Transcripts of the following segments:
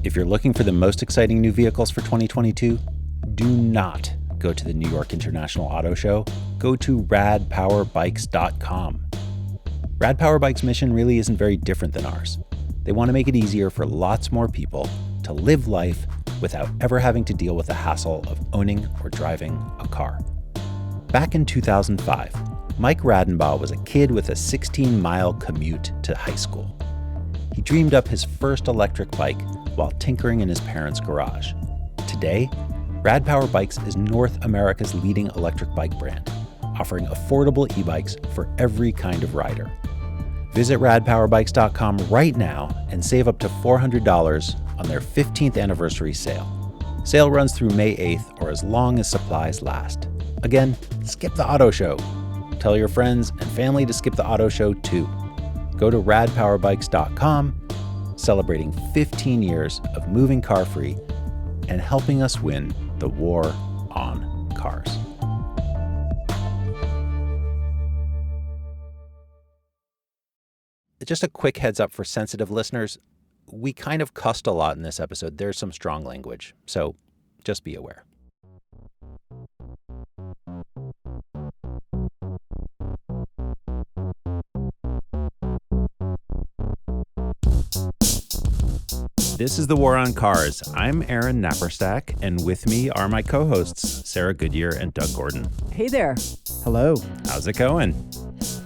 If you're looking for the most exciting new vehicles for 2022, do not go to the New York International Auto Show. Go to radpowerbikes.com. Rad Power Bikes' mission really isn't very different than ours. They want to make it easier for lots more people to live life without ever having to deal with the hassle of owning or driving a car. Back in 2005, Mike Radenbaugh was a kid with a 16-mile commute to high school. He dreamed up his first electric bike while tinkering in his parents' garage. Today, Rad Power Bikes is North America's leading electric bike brand, offering affordable e-bikes for every kind of rider. Visit radpowerbikes.com right now and save up to $400 on their 15th anniversary sale. Sale runs through May 8th or as long as supplies last. Again, skip the auto show. Tell your friends and family to skip the auto show too. Go to radpowerbikes.com, celebrating 15 years of moving car-free and helping us win the war on cars. Just a quick heads up for sensitive listeners. We kind of cussed a lot in this episode. There's some strong language, so just be aware. This is The War on Cars. I'm Aaron Napperstack, and with me are my co-hosts, Sarah Goodyear and Doug Gordon. Hey there. Hello. How's it going?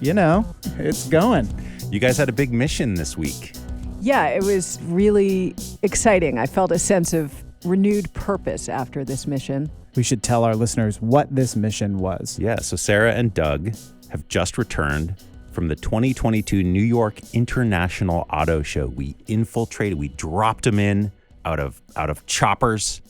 You know, it's going. You guys had a big mission this week. Yeah, it was really exciting. I felt a sense of renewed purpose after this mission. We should tell our listeners what this mission was. Yeah, so Sarah and Doug have just returned from the 2022 New York International Auto Show. We infiltrated, we dropped them in out of choppers.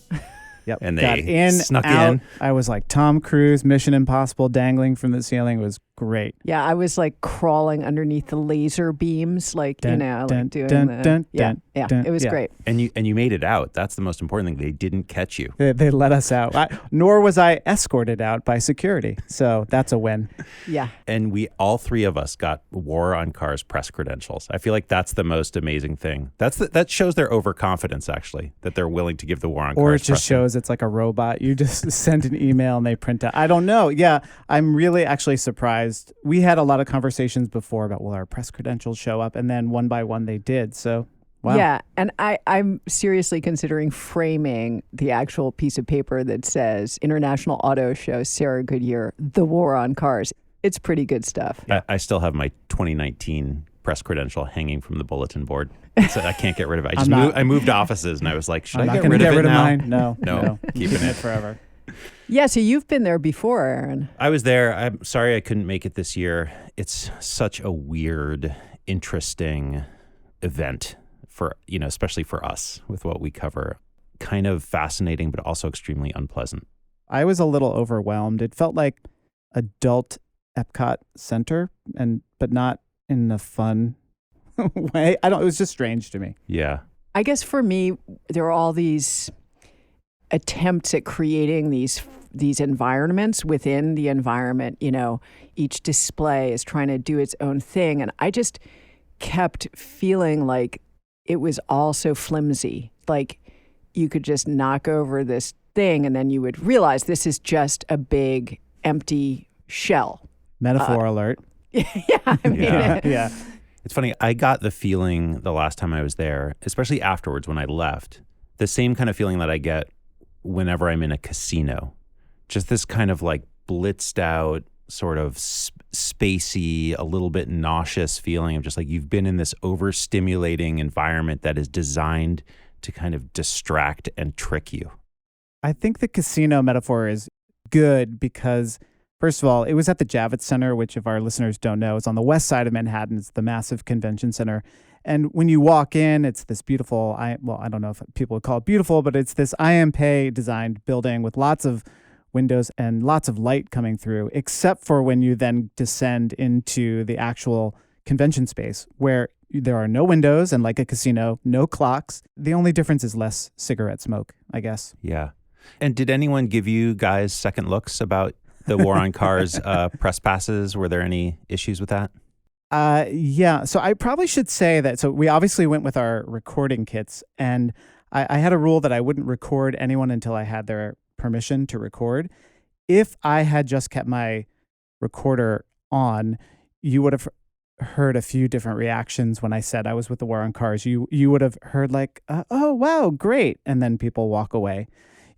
Yep. And got they snuck out. in. I was like Tom Cruise, Mission Impossible, dangling from the ceiling. It was great. Yeah, I was like crawling underneath the laser beams, like, Dun, like dun, doing dun, the... dun, yeah, dun, it was yeah. great. And you made it out. That's the most important thing. They didn't catch you. They let us out. Nor was I escorted out by security. So that's a win. Yeah. And all three of us got War on Cars press credentials. I feel like that's the most amazing thing. That shows their overconfidence, actually, that they're willing to give the War on Cars. Or it just shows it's like a robot. You just send an email and they print out. I don't know. Yeah, I'm really actually surprised. We had a lot of conversations before about, will our press credentials show up? And then one by one they did. So, wow. Yeah, and I'm seriously considering framing the actual piece of paper that says International Auto Show, Sarah Goodyear, The War on Cars. It's pretty good stuff. I still have my 2019 press credential hanging from the bulletin board. So I can't get rid of it. I moved offices and I was like, should I get rid of it now? Mine? No. Keeping it forever. Yeah, so you've been there before, Aaron. I was there. I'm sorry I couldn't make it this year. It's such a weird, interesting event for, especially for us with what we cover. Kind of fascinating, but also extremely unpleasant. I was a little overwhelmed. It felt like adult Epcot Center, but not in a fun way. It was just strange to me. Yeah. I guess for me, there are all these attempts at creating these environments within the environment. Each display is trying to do its own thing. And I just kept feeling like it was all so flimsy. Like you could just knock over this thing and then you would realize this is just a big empty shell. Metaphor alert. Yeah, I mean, Yeah. It's funny. I got the feeling the last time I was there, especially afterwards when I left, the same kind of feeling that I get whenever I'm in a casino. Just this kind of like blitzed out, sort of spacey, a little bit nauseous feeling of just like you've been in this overstimulating environment that is designed to kind of distract and trick you. I think the casino metaphor is good because, first of all, it was at the Javits Center, which if our listeners don't know, is on the west side of Manhattan. It's the massive convention center. And when you walk in, it's this beautiful, I don't know if people would call it beautiful, but it's this IMPE designed building with lots of windows and lots of light coming through, except for when you then descend into the actual convention space where there are no windows and, like a casino, no clocks. The only difference is less cigarette smoke, I guess. Yeah. And did anyone give you guys second looks about the War on Cars press passes? Were there any issues with that? Yeah. So I probably should say that. So we obviously went with our recording kits, and I had a rule that I wouldn't record anyone until I had their permission to record. If I had just kept my recorder on, you would have heard a few different reactions when I said I was with the War on Cars. You would have heard like, oh, wow, great. And then people walk away.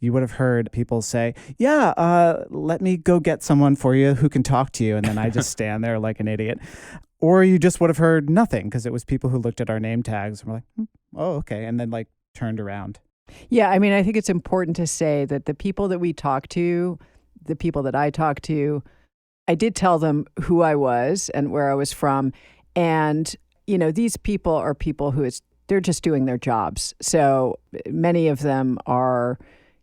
You would have heard people say, yeah, let me go get someone for you who can talk to you. And then I just stand there like an idiot. Or you just would have heard nothing because it was people who looked at our name tags and were like, oh, okay. And then like turned around. Yeah, I mean, I think it's important to say that the people that we talk to, the people that I talk to, I did tell them who I was and where I was from. And, you know, these people are people who they're just doing their jobs. So many of them are,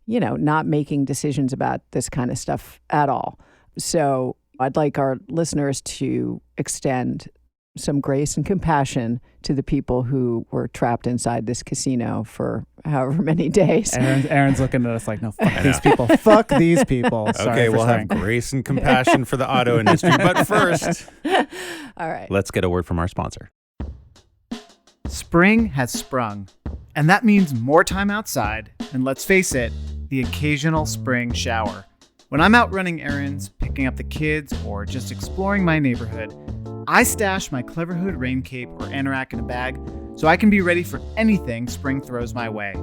you know, not making decisions about this kind of stuff at all. So I'd like our listeners to extend some grace and compassion to the people who were trapped inside this casino for however many days. Aaron's looking at us like, no, fuck these people. Fuck these people. Sorry okay, we'll have grace and compassion for the auto industry. But first, all right, let's get a word from our sponsor. Spring has sprung, and that means more time outside, and let's face it, the occasional spring shower. When I'm out running errands, picking up the kids, or just exploring my neighborhood, I stash my Cleverhood rain cape or anorak in a bag so I can be ready for anything spring throws my way.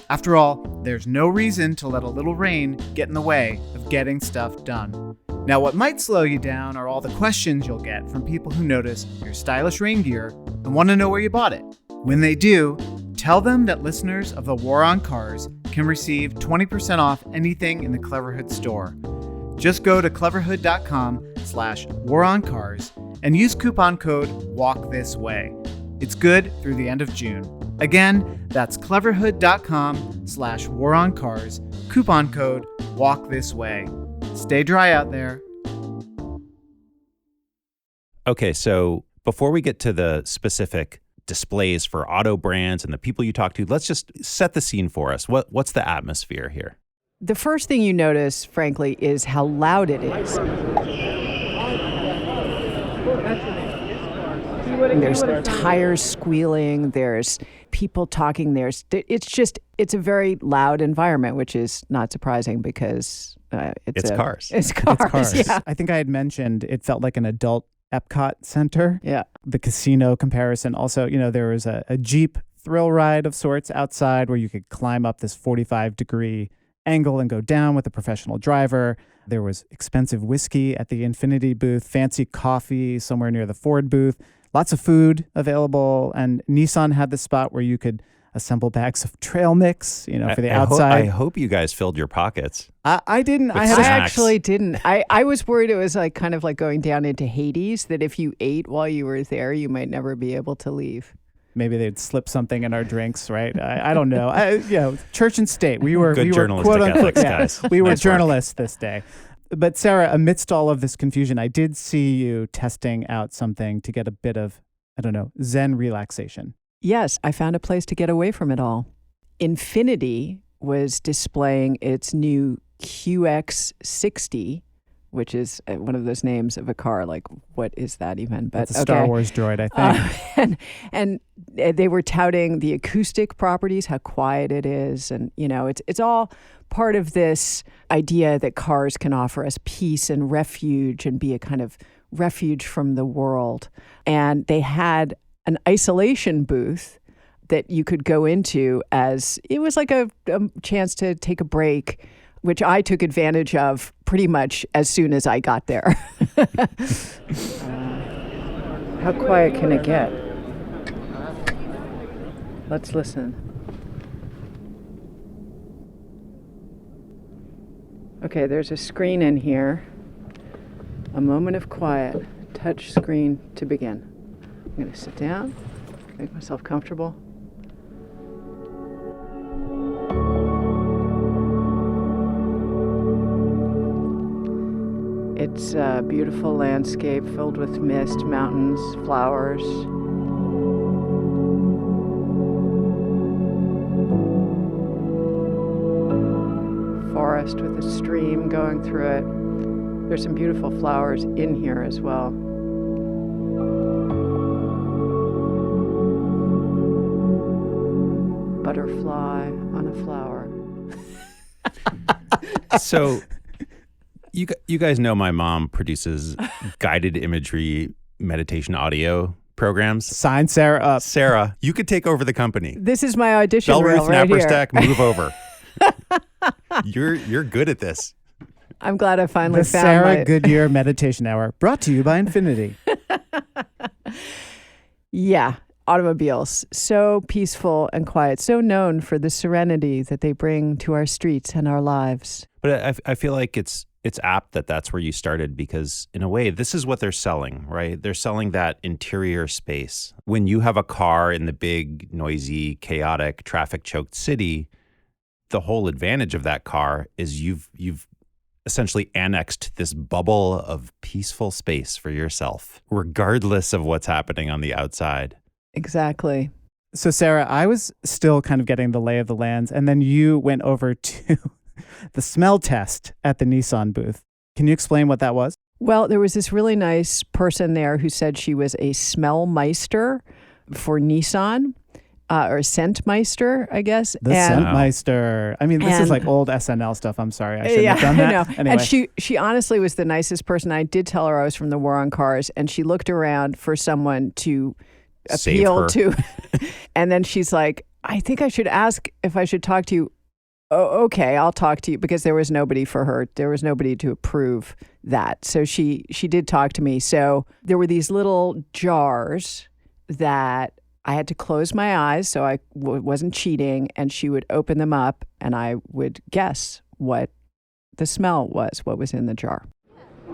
After all, there's no reason to let a little rain get in the way of getting stuff done. Now, what might slow you down are all the questions you'll get from people who notice your stylish rain gear and want to know where you bought it. When they do, tell them that listeners of the War on Cars can receive 20% off anything in the Cleverhood store. Just go to cleverhood.com/waroncars and use coupon code WALKTHISWAY. It's good through the end of June. Again, that's cleverhood.com/waroncars, coupon code WALKTHISWAY. Stay dry out there. Okay, so before we get to the specific displays for auto brands and the people you talk to, let's just set the scene for us. What's the atmosphere here? The first thing you notice, frankly, is how loud it is. There's tires squealing, there's people talking, it's a very loud environment, which is not surprising because it's cars. It's cars, yeah. I think I had mentioned it felt like an adult Epcot Center. Yeah. The casino comparison. Also, you know, there was a Jeep thrill ride of sorts outside where you could climb up this 45-degree angle and go down with a professional driver. There was expensive whiskey at the Infinity booth, fancy coffee somewhere near the Ford booth, lots of food available. And Nissan had this spot where you could assemble bags of trail mix, you know, for the outside. I hope you guys filled your pockets. I didn't. With I had snacks. I actually didn't. I was worried it was like kind of like going down into Hades, that if you ate while you were there, you might never be able to leave. Maybe they'd slip something in our drinks, right? I don't know. Church and state. We were journalistic quote unquote, ethics, guys. We were Nice journalists this day. But Sarah, amidst all of this confusion, I did see you testing out something to get a bit of, I don't know, Zen relaxation. Yes, I found a place to get away from it all. Infinity was displaying its new QX60, which is one of those names of a car. Like, what is that even? But it's a Star Wars droid, I think. And they were touting the acoustic properties, how quiet it is, and you know, it's all part of this idea that cars can offer us peace and refuge and be a kind of refuge from the world. And they had an isolation booth that you could go into as it was like a chance to take a break, which I took advantage of pretty much as soon as I got there. How quiet can it get? Let's listen. Okay, there's a screen in here. A moment of quiet. Touch screen to begin. I'm going to sit down, make myself comfortable. It's a beautiful landscape filled with mist, mountains, flowers. Forest with a stream going through it. There's some beautiful flowers in here as well. Butterfly. flower. So you guys know my mom produces guided imagery meditation audio programs. Sign Sarah up. Sarah, you could take over the company. This is my audition Bell reel Ruth right here. Napperstack, move over. You're good at this. I'm glad I finally The found Sarah my... Goodyear Meditation Hour, brought to you by Infinity. Yeah, automobiles. So peaceful and quiet. So known for the serenity that they bring to our streets and our lives. But I feel like it's apt that that's where you started, because in a way, this is what they're selling, right? They're selling that interior space. When you have a car in the big, noisy, chaotic, traffic-choked city, the whole advantage of that car is you've essentially annexed this bubble of peaceful space for yourself, regardless of what's happening on the outside. Exactly. So, Sarah, I was still kind of getting the lay of the lands, and then you went over to the smell test at the Nissan booth. Can you explain what that was? Well, there was this really nice person there who said she was a smell meister for Nissan. Or Scentmeister, I guess. The Scentmeister. I mean, this is like old SNL stuff. I'm sorry. I shouldn't have done that. I know. Anyway. And she honestly was the nicest person. I did tell her I was from the War on Cars, and she looked around for someone to appeal to. And then she's like, I think I should ask if I should talk to you. Oh, okay, I'll talk to you, because there was nobody for her. There was nobody to approve that. So she did talk to me. So there were these little jars that I had to close my eyes so I wasn't cheating, and she would open them up and I would guess what the smell was, what was in the jar.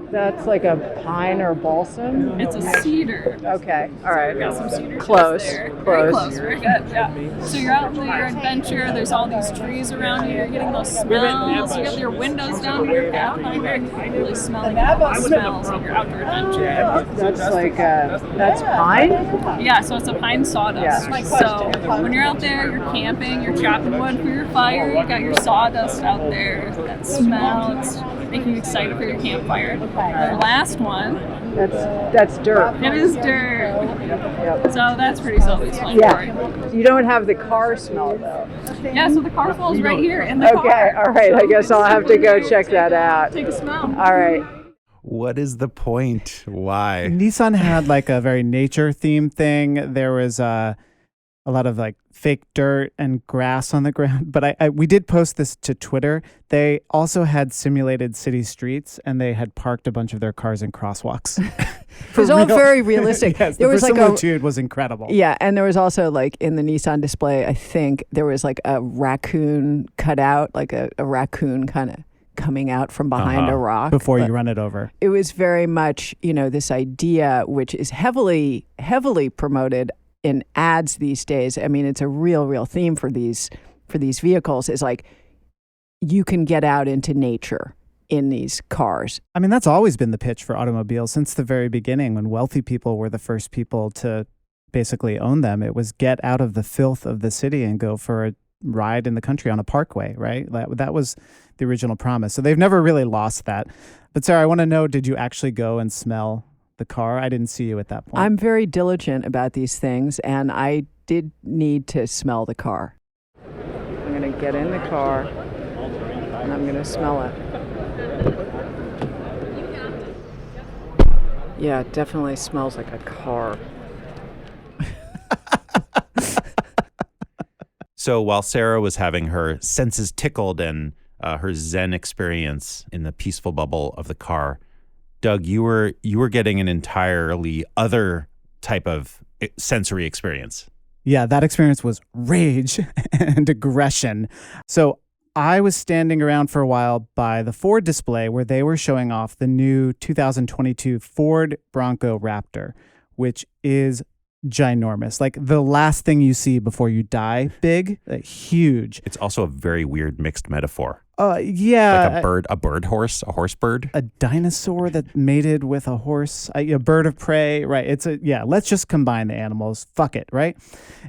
That's like a pine or balsam? It's a cedar. Okay, all right. Got some cedar Close, chips there. close. Very close, very good, yeah. So you're out on your adventure, there's all these trees around you, you're getting those smells, you got your windows down, you're really smelling all those smells of your outdoor adventure. That's like, that's pine? Yeah, so it's a pine sawdust. Yeah. So when you're out there, you're camping, you're chopping wood for your fire, you got your sawdust out there, that smell, it's making you excited for your campfire. The last one. That's dirt. It is dirt. Yep. So that's pretty self-explanatory. Yeah. You don't have the car smell though. Yeah, so the car smell is right here in the car. Okay, all right. I guess I'll have to go check that out. Take a smell. All right. What is the point? Why? Nissan had like a very nature themed thing. There was a lot of like fake dirt and grass on the ground. But we did post this to Twitter. They also had simulated city streets, and they had parked a bunch of their cars in crosswalks. It was all very realistic. Yes, there was like verisimilitude was incredible. Yeah, and there was also like in the Nissan display, I think there was like a raccoon cut out, like a raccoon kind of coming out from behind a rock. Before you run it over. It was very much, this idea, which is heavily, heavily promoted in ads these days. I mean, it's a real theme for these vehicles, is like you can get out into nature in these cars. I mean, that's always been the pitch for automobiles since the very beginning, when wealthy people were the first people to basically own them. It was get out of the filth of the city and go for a ride in the country on a parkway, right? That was the original promise. So they've never really lost that. But Sarah, I want to know, did you actually go and smell the car? I didn't see you at that point. I'm very diligent about these things, and I did need to smell the car. I'm going to get in the car, and I'm going to smell it. Yeah, it definitely smells like a car. So while Sarah was having her senses tickled and her Zen experience in the peaceful bubble of the car, Doug, you were getting an entirely other type of sensory experience. Yeah, that experience was rage and aggression. So I was standing around for a while by the Ford display where they were showing off the new 2022 Ford Bronco Raptor, which is ginormous. Like the last thing you see before you die, big, huge. It's also a very weird mixed metaphor. Yeah. Like a horse bird. A dinosaur that mated with a horse, a bird of prey, right? Let's just combine the animals. Fuck it, right?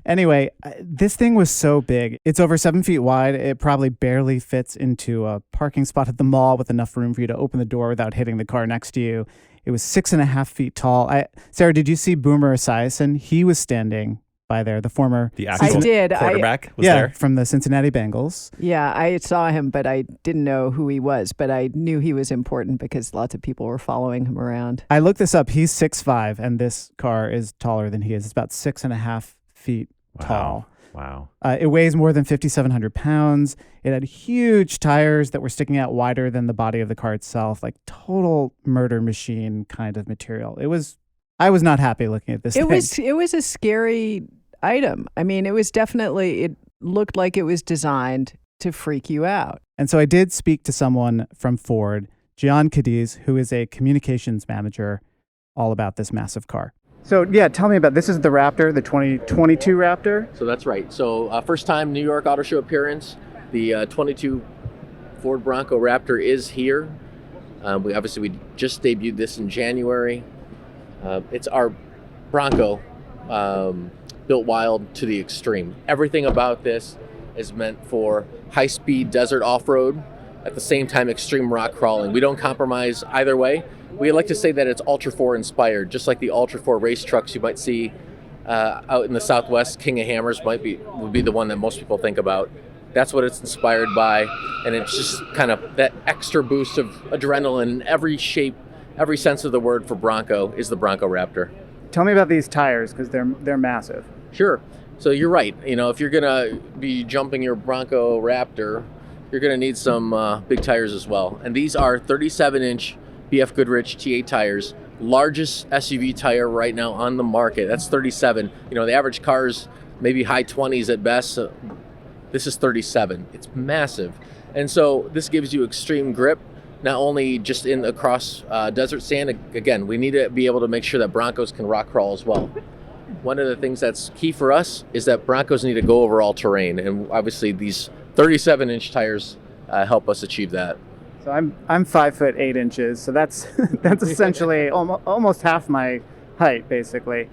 Anyway, this thing was so big. It's over 7 feet wide. It probably barely fits into a parking spot at the mall with enough room for you to open the door without hitting the car next to you. It was 6.5 feet tall. Sarah, did you see Boomer Esiason? He was standing by there. The former The actual quarterback was there. from the Cincinnati Bengals. Yeah, I saw him, but I didn't know who he was. But I knew he was important because lots of people were following him around. I looked this up. He's 6'5", and this car is taller than he is. It's about 6.5 feet tall. Wow. It weighs more than 5,700 pounds. It had huge tires that were sticking out wider than the body of the car itself, like total murder machine kind of material. I was not happy looking at this thing. It was a scary item. I mean, it looked like it was designed to freak you out. And so I did speak to someone from Ford, Gian Cadiz, who is a communications manager, all about this massive car. So yeah, tell me about, this is the Raptor, the 2022 Raptor? So that's right. So first time New York Auto Show appearance. The 22 Ford Bronco Raptor is here. We just debuted this in January. It's our Bronco built wild to the extreme. Everything about this is meant for high-speed desert off-road, at the same time extreme rock crawling. We don't compromise either way. We like to say that it's Ultra 4 inspired, just like the Ultra 4 race trucks you might see out in the Southwest. King of Hammers would be the one that most people think about. That's what it's inspired by, and it's just kind of that extra boost of adrenaline in every shape, every sense of the word for Bronco is the Bronco Raptor. Tell me about these tires, because they're massive. Sure. So you're right. If you're gonna be jumping your Bronco Raptor, you're gonna need some big tires as well. And these are 37-inch BF Goodrich T8 tires, largest SUV tire right now on the market. That's 37. The average car is maybe high 20s at best. So this is 37. It's massive. And so this gives you extreme grip, not only just across desert sand. Again, we need to be able to make sure that Broncos can rock crawl as well. One of the things that's key for us is that Broncos need to go over all terrain. And obviously these 37-inch tires help us achieve that. So I'm 5'8", so that's essentially almost half my height, basically.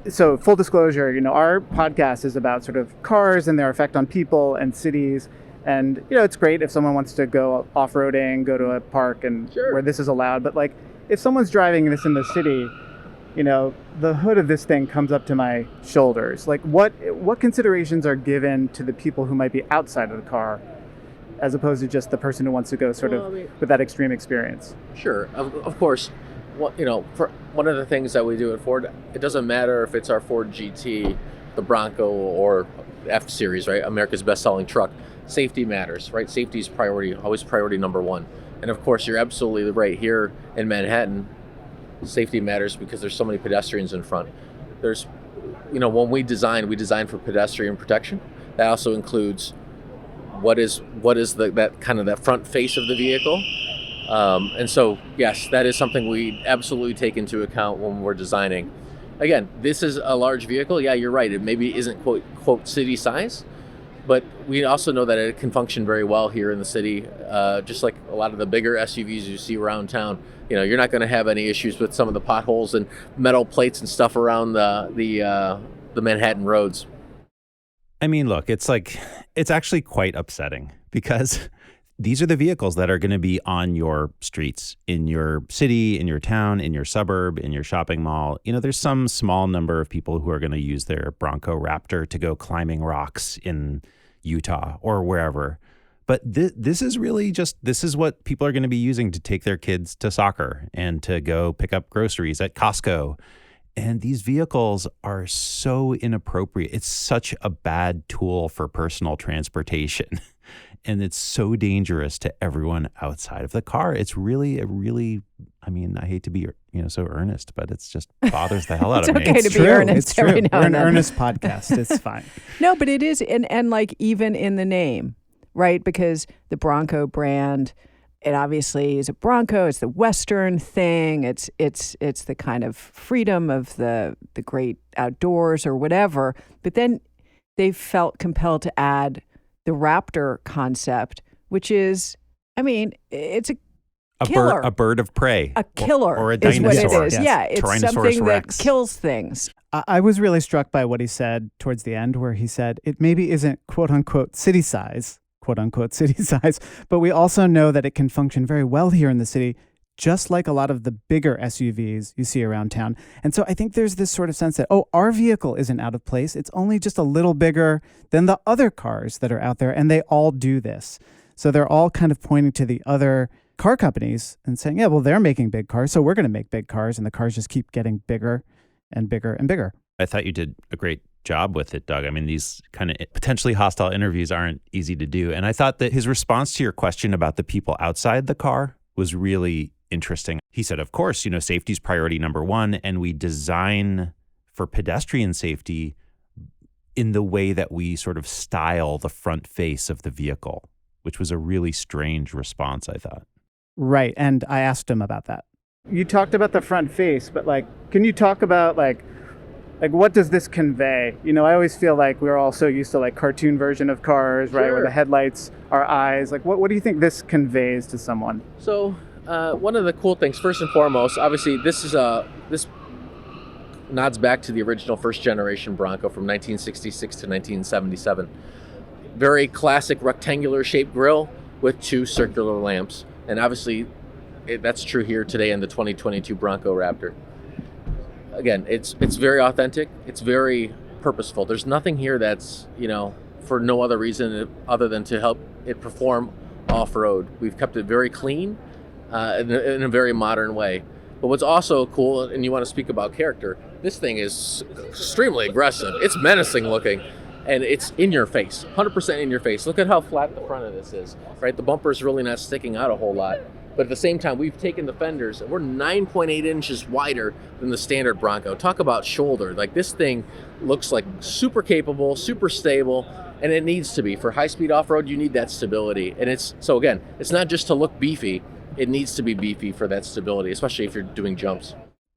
So full disclosure, our podcast is about sort of cars and their effect on people and cities. And it's great if someone wants to go off-roading, go to a park, and Sure. where this is allowed. But like, if someone's driving this in the city, the hood of this thing comes up to my shoulders. Like, what considerations are given to the people who might be outside of the car, as opposed to just the person who wants to go with that extreme experience? Sure, of course. For one of the things that we do at Ford, it doesn't matter if it's our Ford GT, the Bronco, or F-Series, right? America's best-selling truck. Safety matters, right? Safety is priority, always priority number one. And of course, you're absolutely right. Here in Manhattan, safety matters because there's so many pedestrians in front. There's, when we design for pedestrian protection. That also includes what is that front face of the vehicle. And so, yes, that is something we absolutely take into account when we're designing. Again, this is a large vehicle. Yeah, you're right. It maybe isn't quote city size, but we also know that it can function very well here in the city. Just like a lot of the bigger SUVs you see around town, you're not going to have any issues with some of the potholes and metal plates and stuff around the Manhattan roads. I mean, look, it's actually quite upsetting because these are the vehicles that are going to be on your streets, in your city, in your town, in your suburb, in your shopping mall. There's some small number of people who are going to use their Bronco Raptor to go climbing rocks in Utah or wherever. But this is what people are going to be using to take their kids to soccer and to go pick up groceries at Costco. And these vehicles are so inappropriate. It's such a bad tool for personal transportation. And it's so dangerous to everyone outside of the car. It's really I hate to be, so earnest, but it's just bothers the hell out of me. It's okay to be earnest. It's true. Every now We're and an then. earnest podcast. It's fine. No, but it is, and like even in the name, right? Because the Bronco brand, it obviously is a Bronco. It's the Western thing. It's the kind of freedom of the great outdoors or whatever. But then they felt compelled to add the Raptor concept, which is, it's a killer. A bird of prey. A killer or a is what dinosaur. it is. Yes. Yeah, it's Tyrannosaurus something Rex. that kills things. I was really struck by what he said towards the end, where he said it maybe isn't quote unquote city size, but we also know that it can function very well here in the city just like a lot of the bigger SUVs you see around town. And so I think there's this sort of sense that, oh, our vehicle isn't out of place. It's only just a little bigger than the other cars that are out there, and they all do this. So they're all kind of pointing to the other car companies and saying, yeah, well, they're making big cars, so we're going to make big cars, and the cars just keep getting bigger and bigger and bigger. I thought you did a great job with it, Doug. I mean, these kind of potentially hostile interviews aren't easy to do. And I thought that his response to your question about the people outside the car was really interesting. He said, of course, safety is priority number one, and we design for pedestrian safety in the way that we sort of style the front face of the vehicle, which was a really strange response, I thought. Right. And I asked him about that. You talked about the front face, but can you talk about what does this convey? I always feel like we're all so used to cartoon version of cars, right? Sure. Where the headlights are eyes. What do you think this conveys to someone? So one of the cool things, first and foremost, obviously this nods back to the original first generation Bronco from 1966 to 1977. Very classic rectangular shaped grille with two circular lamps. And obviously that's true here today in the 2022 Bronco Raptor. Again, it's very authentic. It's very purposeful. There's nothing here that's, for no other reason other than to help it perform off-road. We've kept it very clean in a very modern way. But what's also cool, and you want to speak about character, this thing is extremely aggressive. It's menacing looking, and it's in your face, 100% in your face. Look at how flat the front of this is, right? The bumper's really not sticking out a whole lot. But at the same time, we've taken the fenders, and we're 9.8 inches wider than the standard Bronco. Talk about shoulder. This thing looks like super capable, super stable, and it needs to be. For high-speed off-road, you need that stability. And it's not just to look beefy. It needs to be beefy for that stability, especially if you're doing jumps.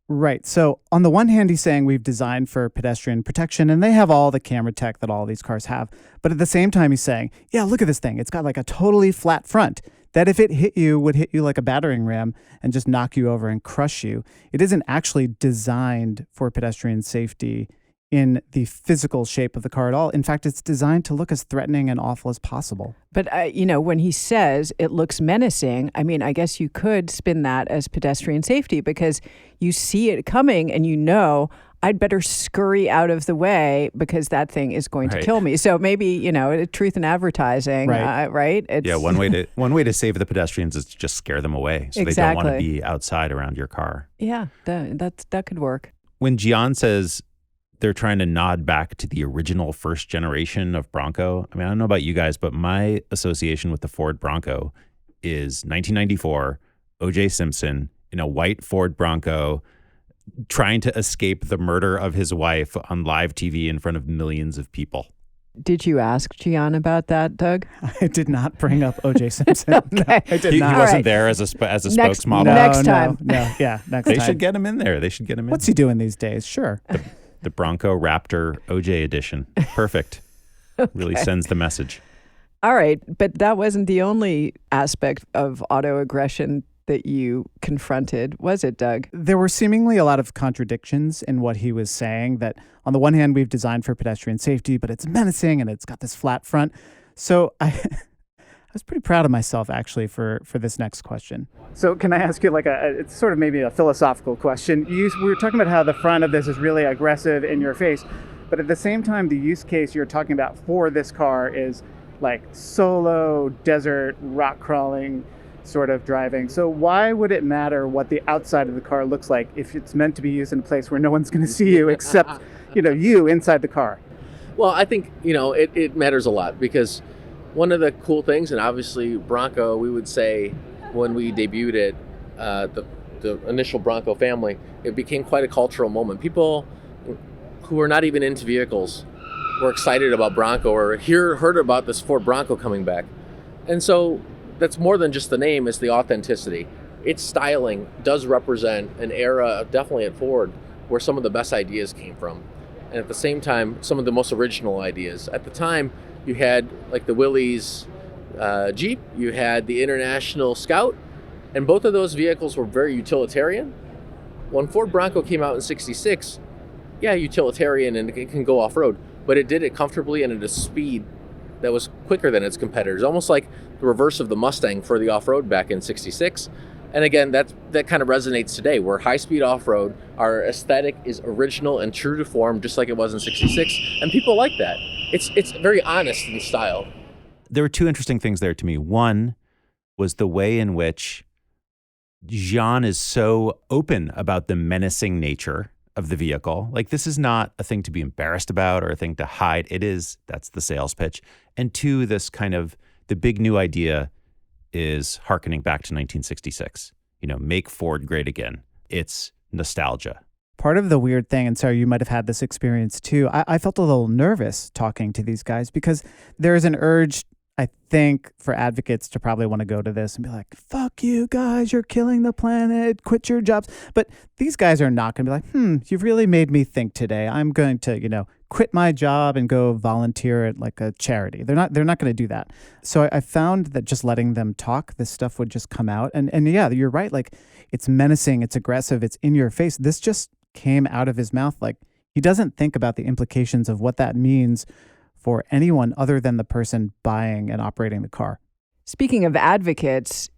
Right. So on the one hand, he's saying we've designed for pedestrian protection, and they have all the camera tech that all these cars have. But at the same time, he's saying, yeah, look at this thing. It's got a totally flat front that if it hit you, would hit you like a battering ram and just knock you over and crush you. It isn't actually designed for pedestrian safety in the physical shape of the car at all. In fact, it's designed to look as threatening and awful as possible. But, when he says it looks menacing, I guess you could spin that as pedestrian safety because you see it coming and I'd better scurry out of the way because that thing is going to kill me. So maybe, truth in advertising, right? Yeah, one way to save the pedestrians is to just scare them away so they don't want to be outside around your car. Yeah, that could work. When Gian says they're trying to nod back to the original first generation of Bronco, I don't know about you guys, but my association with the Ford Bronco is 1994, O.J. Simpson in a white Ford Bronco trying to escape the murder of his wife on live TV in front of millions of people. Did you ask Gian about that, Doug? I did not bring up O.J. Simpson. Okay. No, I did not. He wasn't there as a spokesmodel. Next time. No, yeah, next They time. should get him in there. What's he doing these days? Sure. The Bronco Raptor OJ edition. Perfect. Really sends the message. All right, but that wasn't the only aspect of auto aggression that you confronted, was it, Doug? There were seemingly a lot of contradictions in what he was saying, that on the one hand, we've designed for pedestrian safety, but it's menacing and it's got this flat front. So I was pretty proud of myself, actually, for this next question. So can I ask you it's sort of maybe a philosophical question. We were talking about how the front of this is really aggressive in your face, but at the same time, the use case you're talking about for this car is solo, desert, rock crawling sort of driving. So why would it matter what the outside of the car looks like if it's meant to be used in a place where no one's going to see you except, you inside the car? Well, I think, it matters a lot because one of the cool things, and obviously Bronco, we would say when we debuted it, the initial Bronco family, it became quite a cultural moment. People who were not even into vehicles were excited about Bronco or heard about this Ford Bronco coming back. And so that's more than just the name, it's the authenticity. Its styling does represent an era, definitely at Ford, where some of the best ideas came from. And at the same time, some of the most original ideas. At the time, you had the Willys Jeep, you had the International Scout, and both of those vehicles were very utilitarian. When Ford Bronco came out in '66, utilitarian and it can go off-road, but it did it comfortably and at a speed that was quicker than its competitors, almost like the reverse of the Mustang for the off-road back in '66. And again, that kind of resonates today, where high-speed off-road, our aesthetic is original and true to form, just like it was in '66, and people like that. It's very honest in style. There were two interesting things there to me. One was the way in which Jean is so open about the menacing nature of the vehicle. Like, this is not a thing to be embarrassed about or a thing to hide. That's the sales pitch. And two, this kind of, the big new idea is hearkening back to 1966. Make Ford great again. It's nostalgia. Part of the weird thing, and Sarah, you might have had this experience too, I felt a little nervous talking to these guys because there's an urge, I think, for advocates to probably want to go to this and be like, fuck you guys, you're killing the planet, quit your jobs. But these guys are not going to be like, you've really made me think today. I'm going to, quit my job and go volunteer at like a charity. They're not going to do that. So I found that just letting them talk, this stuff would just come out. And yeah, you're right. Like, it's menacing, it's aggressive, it's in your face. This just came out of his mouth. Like, he doesn't think about the implications of what that means for anyone other than the person buying and operating the car. Speaking of advocates,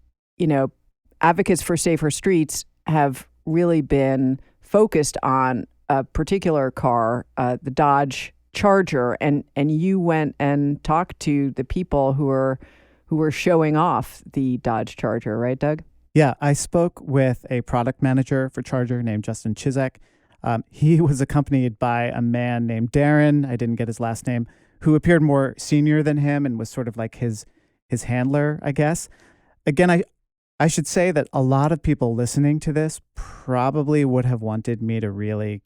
advocates for safer streets have really been focused on a particular car, the Dodge Charger, and you went and talked to the people who were showing off the Dodge Charger, right, Doug? Yeah, I spoke with a product manager for Charger named Justin Chizek. He was accompanied by a man named Darren, I didn't get his last name, who appeared more senior than him and was sort of like his handler, I guess. Again, I should say that a lot of people listening to this probably would have wanted me to really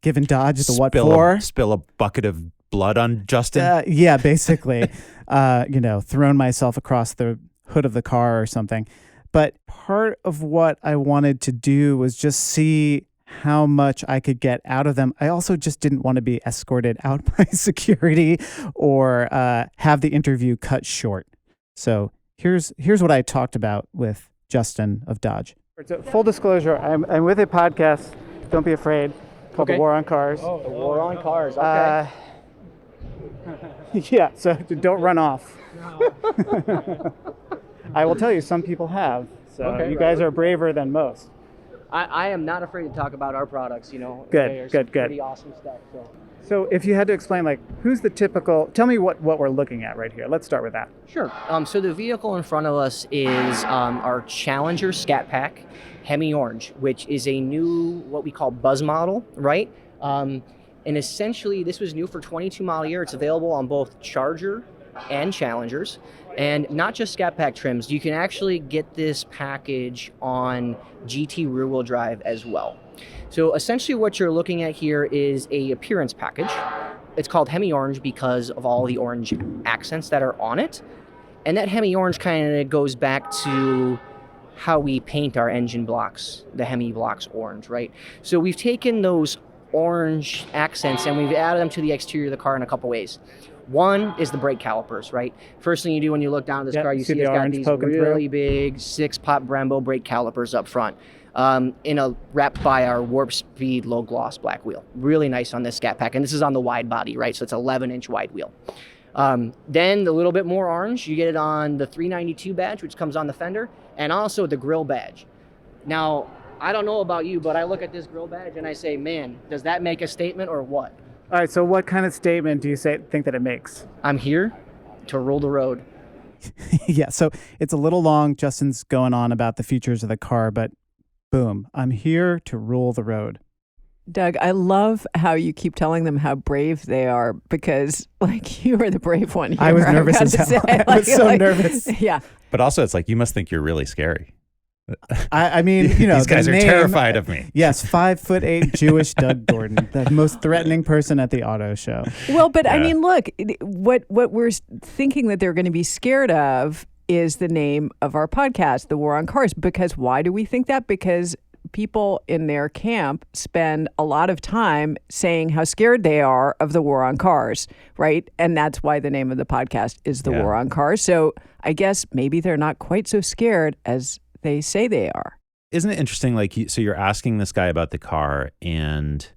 give Dodge the what for. Spill a bucket of blood on Justin? Yeah, basically. Thrown myself across the hood of the car or something. But part of what I wanted to do was just see how much I could get out of them. I also just didn't want to be escorted out by security or have the interview cut short. So here's what I talked about with Justin of Dodge. So full disclosure, I'm with a podcast, don't be afraid, called The War on Cars. Oh, The War on Cars, okay. Yeah, so don't run off. I will tell you, some people have. So you guys are braver than most. I am not afraid to talk about our products, Good. Pretty awesome stuff. So if you had to explain, like, who's the typical, tell me what we're looking at right here. Let's start with that. Sure. So the vehicle in front of us is our Challenger Scat Pack Hemi Orange, which is a new, what we call buzz model, right? And essentially, this was new for 22 model year. It's available on both Charger and Challengers. And not just Scat Pack trims, you can actually get this package on GT rear wheel drive as well. So essentially what you're looking at here is a appearance package. It's called Hemi Orange because of all the orange accents that are on it. And that Hemi Orange kind of goes back to how we paint our engine blocks, the Hemi blocks orange, right? So we've taken those orange accents and we've added them to the exterior of the car in a couple ways. One is the brake calipers, right? First thing you do when you look down at this car, you see it's got these really big 6-pop Brembo brake calipers up front, wrapped by our Warp Speed low gloss black wheel. Really nice on this Scat Pack, and this is on the wide body, right? So it's 11-inch wide wheel. Then a little bit more orange, you get it on the 392 badge, which comes on the fender, and also the grill badge. Now, I don't know about you, but I look at this grill badge and I say, man, does that make a statement or what? All right, so what kind of statement do you think that it makes? I'm here to rule the road. Yeah, so it's a little long. Justin's going on about the features of the car, but boom, I'm here to rule the road. Doug, I love how you keep telling them how brave they are because, like, you were the brave one here. I was nervous as hell. I was so nervous. Yeah. But also, it's like, you must think you're really scary. I mean, these guys are terrified of me. Yes, 5'8" Jewish Doug Gordon, the most threatening person at the auto show. Well, but yeah. I mean, look, what we're thinking that they're going to be scared of is the name of our podcast, The War on Cars. Because why do we think that? Because people in their camp spend a lot of time saying how scared they are of the war on cars, right? And that's why the name of the podcast is The War on Cars. So I guess maybe they're not quite so scared as they say they are. Isn't it interesting? Like, so you're asking this guy about the car, and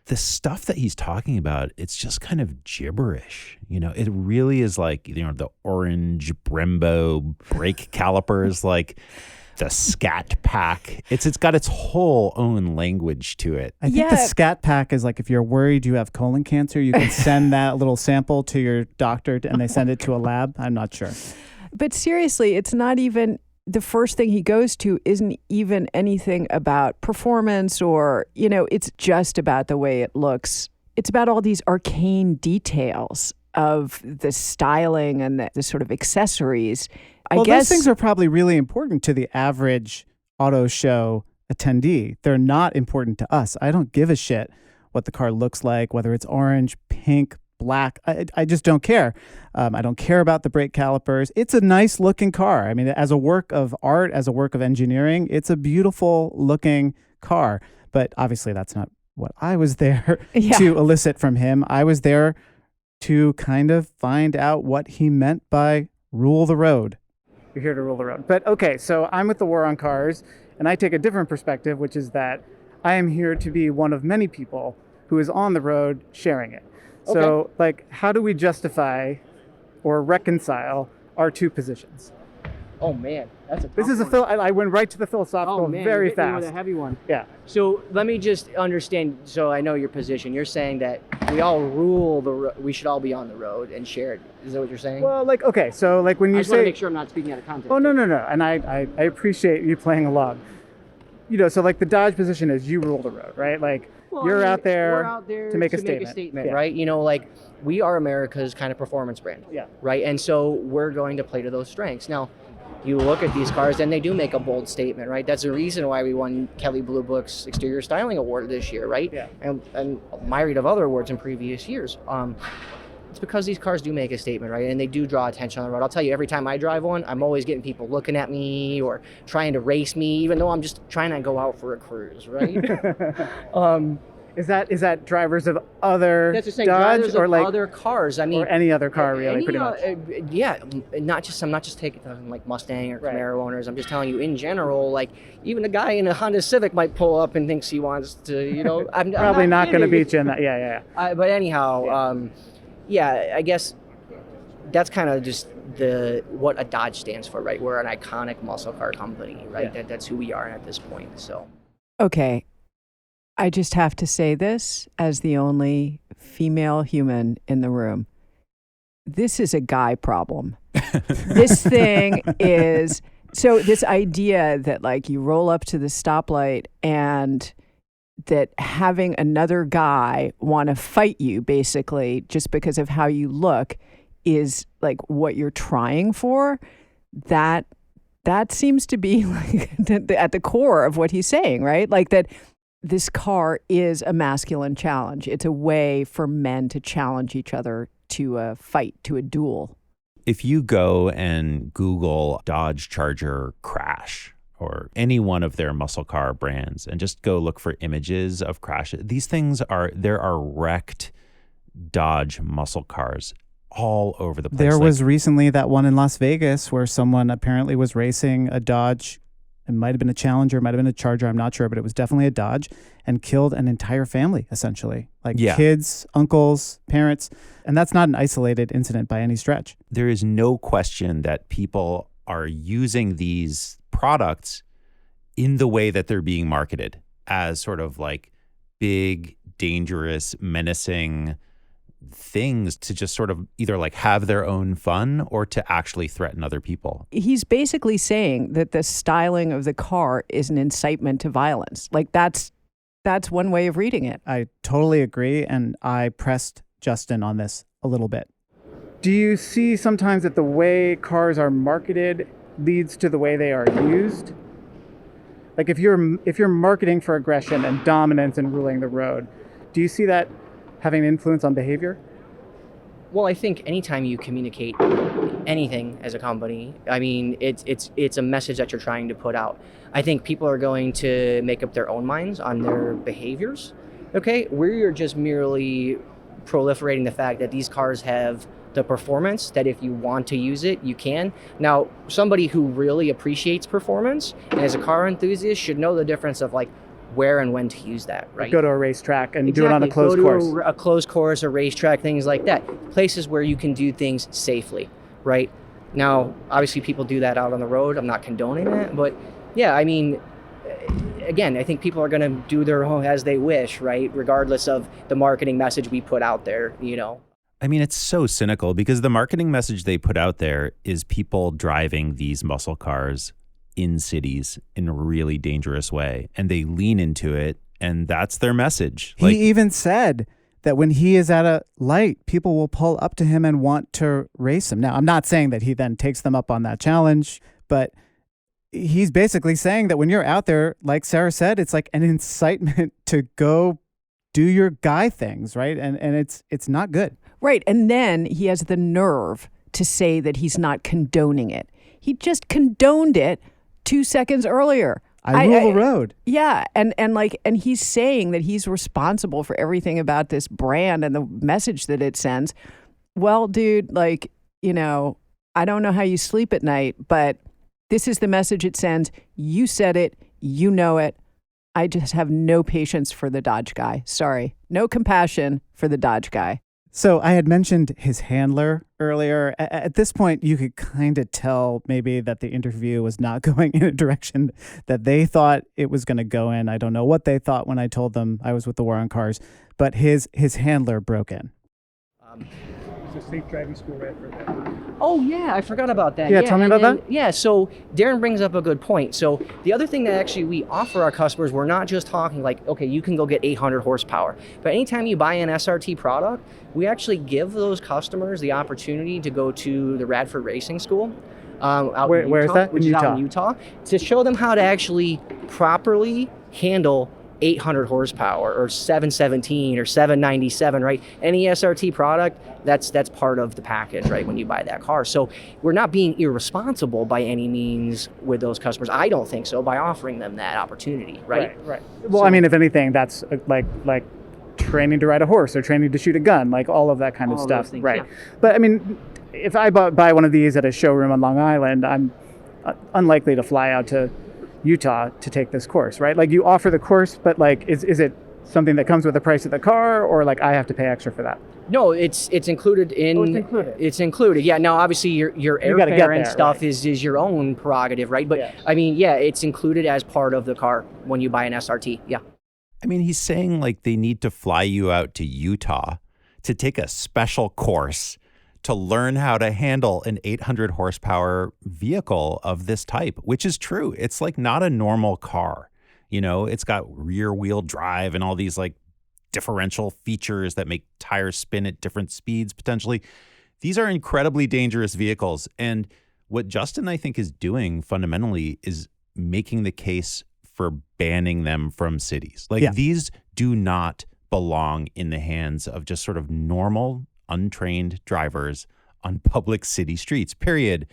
the stuff that he's talking about, it's just kind of gibberish. It really is like, the orange Brembo brake calipers. Like, the Scat Pack. It's got its whole own language to it. I think the Scat Pack is like if you're worried you have colon cancer, you can send that little sample to your doctor and they send it to a lab. I'm not sure. But seriously, it's not even the first thing he goes to isn't even anything about performance or, it's just about the way it looks. It's about all these arcane details of the styling and the sort of accessories. I guess those things are probably really important to the average auto show attendee. They're not important to us. I don't give a shit what the car looks like, whether it's orange, pink, black. I just don't care. I don't care about the brake calipers. It's a nice looking car. I mean, as a work of art, as a work of engineering, it's a beautiful looking car. But obviously that's not what I was there to elicit from him. I was there to kind of find out what he meant by rule the road. You're here to rule the road. But okay, so I'm with the War on Cars, and I take a different perspective, which is that I am here to be one of many people who is on the road sharing it. Okay. So, how do we justify or reconcile our two positions? Oh man, that's a tough This is one. I went right to the philosophical very fast. With a heavy one. Yeah. So let me just understand. So I know your position. You're saying that we all rule we should all be on the road and share it. Is that what you're saying? Well, okay, so when you I just want say, to make sure I'm not speaking out of context. oh no, and I appreciate you playing along. So the Dodge position is you rule the road, right? You're out there to make a statement, right? We are America's kind of performance brand, right? And so we're going to play to those strengths. Now, you look at these cars and they do make a bold statement, right? That's the reason why we won Kelly Bluebook's Exterior Styling Award this year, right? Yeah. And myriad of other awards in previous years. It's because these cars do make a statement, right? And they do draw attention on the road. I'll tell you, every time I drive one, I'm always getting people looking at me or trying to race me, even though I'm just trying to go out for a cruise, right? Is that drivers of other That's just saying Dodge drivers or of other cars? I mean, or any other car, really, pretty much. I'm not just taking Mustang or Camaro owners. I'm just telling you in general. Even a guy in a Honda Civic might pull up and thinks he wants to. I'm probably not going to beat you in that. Yeah. But anyhow, I guess that's kind of just what a Dodge stands for, right? We're an iconic muscle car company, right? Yeah. That's who we are at this point. So, okay. I just have to say this as the only female human in the room. This is a guy problem. This thing is, so this idea that you roll up to the stoplight and that having another guy want to fight you basically just because of how you look is what you're trying for, that seems to be at the core of what he's saying, right? That this car is a masculine challenge. It's a way for men to challenge each other to a fight, to a duel. If you go and Google Dodge Charger crash or any one of their muscle car brands and just go look for images of crashes, there are wrecked Dodge muscle cars all over the place. There was recently that one in Las Vegas where someone apparently was racing a Dodge. It might have been a Challenger, might have been a Charger, I'm not sure, but it was definitely a Dodge, and killed an entire family, essentially. Kids, uncles, parents. And that's not an isolated incident by any stretch. There is no question that people are using these products in the way that they're being marketed as sort of big, dangerous, menacing things to just sort of either have their own fun or to actually threaten other people. He's basically saying that the styling of the car is an incitement to violence. That's one way of reading it. I totally agree, and I pressed Justin on this a little bit. Do you see sometimes that the way cars are marketed leads to the way they are used? If you're marketing for aggression and dominance and ruling the road, do you see that having an influence on behavior? Well, I think anytime you communicate anything as a company, I mean, it's a message that you're trying to put out. I think people are going to make up their own minds on their behaviors. Okay, we're just merely proliferating the fact that these cars have the performance that if you want to use it, you can. Now, somebody who really appreciates performance and is a car enthusiast should know the difference of where and when to use that, right? Go to a racetrack and do it on a closed course. A closed course, a racetrack, things like that. Places where you can do things safely, right? Now, obviously people do that out on the road. I'm not condoning it, but Yeah, I mean, again, I think people are going to do their own as they wish, right? Regardless of the marketing message we put out there, you know. I mean, it's so cynical because the marketing message they put out there is people driving these muscle cars in cities in a really dangerous way, and they lean into it, and that's their message. He even said that when he is at a light, people will pull up to him and want to race him. Now, I'm not saying that he then takes them up on that challenge, but he's basically saying that when you're out there, like Sarah said, it's like an incitement to go do your guy things, right? And it's not good. Right. And then he has the nerve to say that he's not condoning it. He just condoned it 2 seconds earlier. I rule the road. Yeah. And he's saying that he's responsible for everything about this brand and the message that it sends. Well, dude, like, you know, I don't know how you sleep at night, but this is the message it sends. You said it. You know it. I just have no patience for the Dodge guy. Sorry. No compassion for the Dodge guy. So I had mentioned his handler earlier. At this point, you could kind of tell maybe that the interview was not going in a direction that they thought it was going to go in. I don't know what they thought when I told them I was with the War on Cars, but his handler broke in. It's a safe driving school right for that. Oh, yeah, I forgot about that. Yeah, tell me about that. Yeah, so Darren brings up a good point. So the other thing that actually we offer our customers, we're not just talking like, okay, you can go get 800 horsepower. But anytime you buy an SRT product, we actually give those customers the opportunity to go to the Radford Racing School. Where is that? Which is out in Utah, to show them how to actually properly handle 800 horsepower or 717 or 797, right? Any SRT product, that's part of the package, right, when you buy that car. So we're not being irresponsible by any means with those customers. I don't think so, by offering them that opportunity, right? Right. Well, I mean, if anything, that's like training to ride a horse or training to shoot a gun, like all of that kind of stuff, things, right? Yeah. But I mean, if I buy one of these at a showroom on Long Island, I'm unlikely to fly out to Utah to take this course, right? Like you offer the course, but like, is it something that comes with the price of the car, or like I have to pay extra for that? No, it's included in. Oh, it's included. It's included. Yeah. Now, obviously, your airfare and stuff is your own prerogative, right? But I mean, yeah, it's included as part of the car when you buy an SRT. Yeah. I mean, he's saying like they need to fly you out to Utah to take a special course to learn how to handle an 800 horsepower vehicle of this type, which is true. It's like not a normal car. You know, it's got rear wheel drive and all these like differential features that make tires spin at different speeds potentially. These are incredibly dangerous vehicles. And what Justin, I think, is doing fundamentally is making the case for banning them from cities. Like these do not belong in the hands of just sort of normal, untrained drivers on public city streets, period.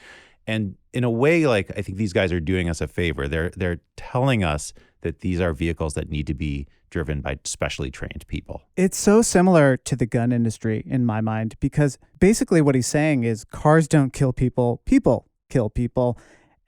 And in a way, like, I think these guys are doing us a favor. They're telling us that these are vehicles that need to be driven by specially trained people. It's so similar to the gun industry in my mind, because basically what he's saying is cars don't kill people, people kill people.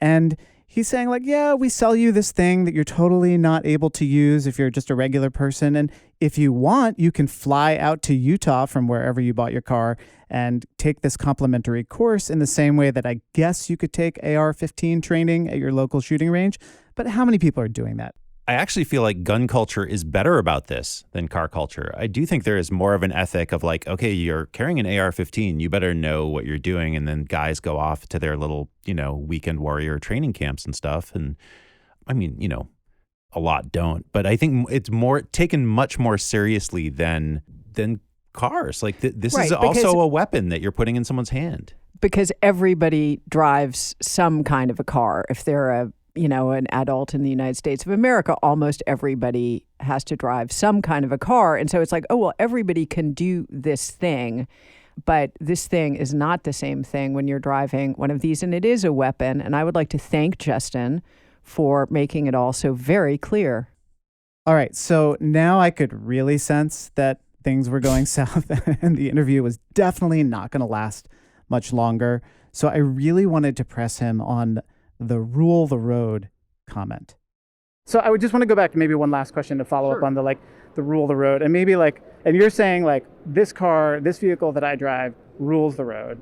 And he's saying like, yeah, we sell you this thing that you're totally not able to use if you're just a regular person. And if you want, you can fly out to Utah from wherever you bought your car and take this complimentary course in the same way that I guess you could take AR-15 training at your local shooting range. But how many people are doing that? I actually feel like gun culture is better about this than car culture. I do think there is more of an ethic of like, okay, you're carrying an AR-15, you better know what you're doing. And then guys go off to their little, weekend warrior training camps and stuff. And I mean, a lot don't. But I think it's more taken much more seriously than cars. Like this is also a weapon that you're putting in someone's hand. Because everybody drives some kind of a car. If they're an adult in the United States of America, almost everybody has to drive some kind of a car. And so it's like, oh, well, everybody can do this thing, but this thing is not the same thing when you're driving one of these, and it is a weapon. And I would like to thank Justin for making it all so very clear. All right, so now I could really sense that things were going south and the interview was definitely not going to last much longer. So I really wanted to press him on the rule the road comment. So I would just want to go back to maybe one last question to follow up on the rule the road, and maybe and you're saying like this vehicle that I drive rules the road,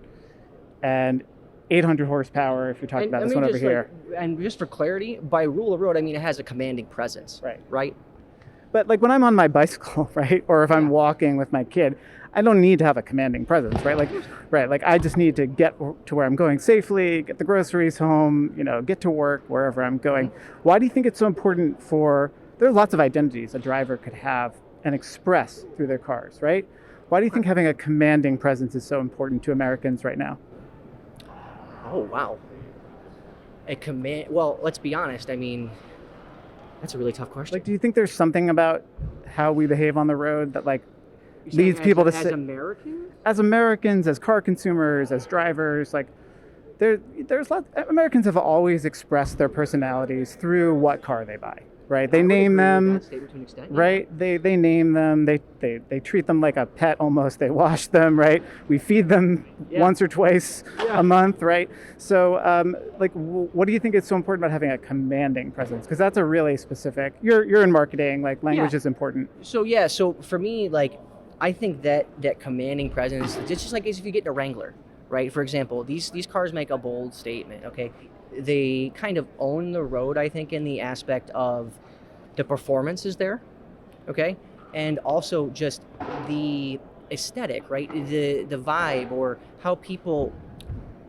and 800 horsepower if you're talking about this one over here. And just for clarity, by rule of road, I mean it has a commanding presence. Right? But like when I'm on my bicycle, right, or if I'm walking with my kid, I don't need to have a commanding presence, right? Like I just need to get to where I'm going safely, get the groceries home, get to work wherever I'm going. Why do you think it's so important there are lots of identities a driver could have and express through their cars, right? Why do you think having a commanding presence is so important to Americans right now? Oh, wow. Well, let's be honest. I mean, that's a really tough question. Like, do you think there's something about how we behave on the road that leads people to say, as Americans, as car consumers, as drivers, there's lots. Americans have always expressed their personalities through what car they buy, right? They name them, right? They name them. They treat them like a pet almost. They wash them, right? We feed them once or twice a month, right? So, what do you think is so important about having a commanding presence? Because that's a really specific. You're in marketing. Language is important. So for me, I think that commanding presence, it's just like as if you get a Wrangler, right? For example, these cars make a bold statement, okay? They kind of own the road, I think, in the aspect of the performance is there, okay? And also just the aesthetic, right? The vibe or how people,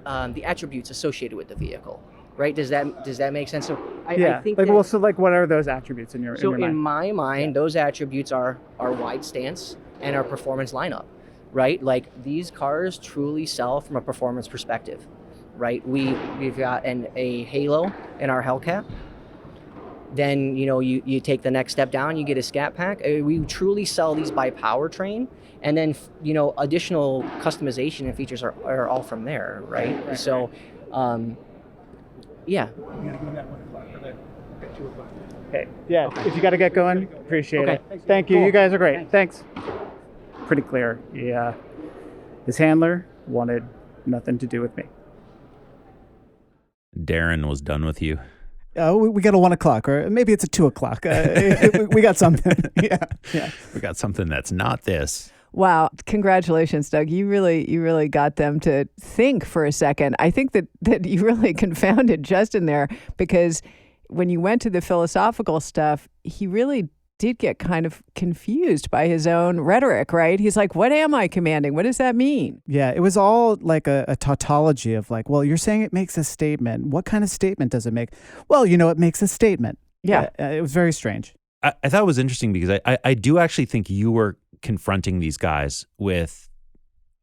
the attributes associated with the vehicle, right? Does that make sense? So I think what are those attributes in your mind? In my mind, those attributes are our wide stance and our performance lineup, right? Like these cars truly sell from a performance perspective, right? We've got a halo in our Hellcat. Then, you take the next step down, you get a Scat Pack. We truly sell these by powertrain. And then, additional customization and features are all from there, right? So, yeah. You gotta go that 1 o'clock or that 2 o'clock. Okay. Yeah. If you got to get going, appreciate it. Thank you. Cool. You guys are great. Thanks. Pretty clear. Yeah. His handler wanted nothing to do with me. Darren was done with you. We got a 1 o'clock, or maybe it's a 2 o'clock. We got something. Yeah. We got something that's not this. Wow. Congratulations, Doug. You really got them to think for a second. I think that you really confounded Justin there, because when you went to the philosophical stuff, he really did get kind of confused by his own rhetoric, right? He's like, what am I commanding? What does that mean? Yeah, it was all like a tautology of you're saying it makes a statement. What kind of statement does it make? Well, it makes a statement. Yeah. It was very strange. I thought it was interesting because I do actually think you were confronting these guys with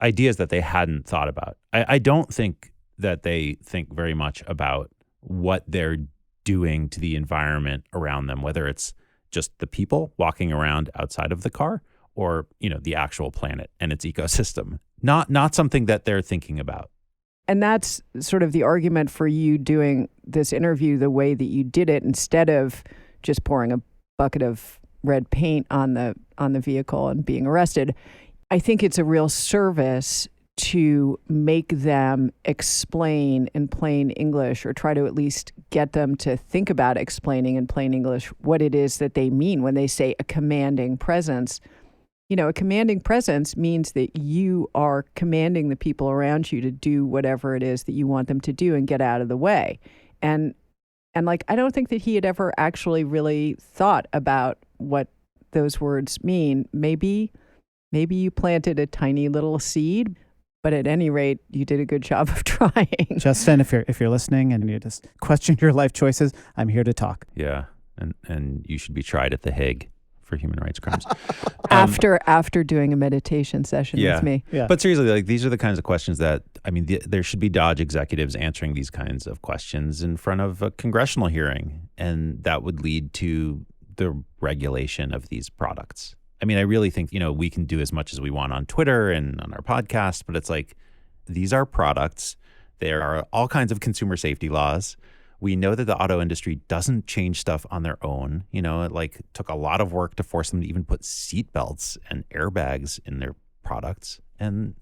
ideas that they hadn't thought about. I don't think that they think very much about what they're doing to the environment around them, whether it's just the people walking around outside of the car or, the actual planet and its ecosystem. Not something that they're thinking about. And that's sort of the argument for you doing this interview the way that you did it, instead of just pouring a bucket of red paint on the vehicle and being arrested. I think it's a real service to make them explain in plain English, or try to at least get them to think about explaining in plain English what it is that they mean when they say a commanding presence. A commanding presence means that you are commanding the people around you to do whatever it is that you want them to do and get out of the way. And I don't think that he had ever actually really thought about what those words mean. Maybe you planted a tiny little seed, but at any rate, you did a good job of trying. Justin, if you're listening and you just question your life choices, I'm here to talk. Yeah, and you should be tried at The Hague for human rights crimes. After doing a meditation session with me. Yeah. But seriously, these are the kinds of questions that, there should be Dodge executives answering these kinds of questions in front of a congressional hearing, and that would lead to the regulation of these products. I really think, we can do as much as we want on Twitter and on our podcast, but it's these are products. There are all kinds of consumer safety laws. We know that the auto industry doesn't change stuff on their own. It took a lot of work to force them to even put seatbelts and airbags in their products. And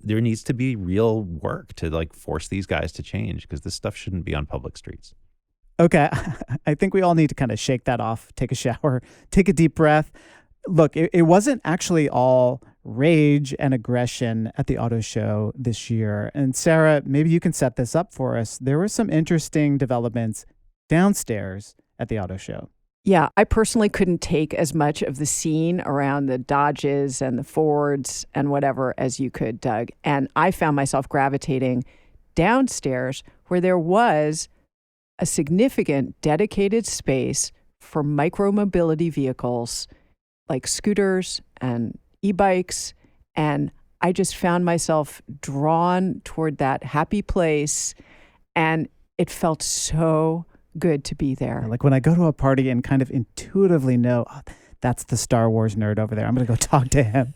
there needs to be real work to force these guys to change, because this stuff shouldn't be on public streets. Okay. I think we all need to kind of shake that off, take a shower, take a deep breath. Look, it wasn't actually all rage and aggression at the auto show this year. And Sarah, maybe you can set this up for us. There were some interesting developments downstairs at the auto show. Yeah, I personally couldn't take as much of the scene around the Dodges and the Fords and whatever as you could, Doug. And I found myself gravitating downstairs where there was a significant dedicated space for micromobility vehicles like scooters and e-bikes. And I just found myself drawn toward that happy place. And it felt so good to be there. Like when I go to a party and kind of intuitively know, oh, that's the Star Wars nerd over there, I'm going to go talk to him.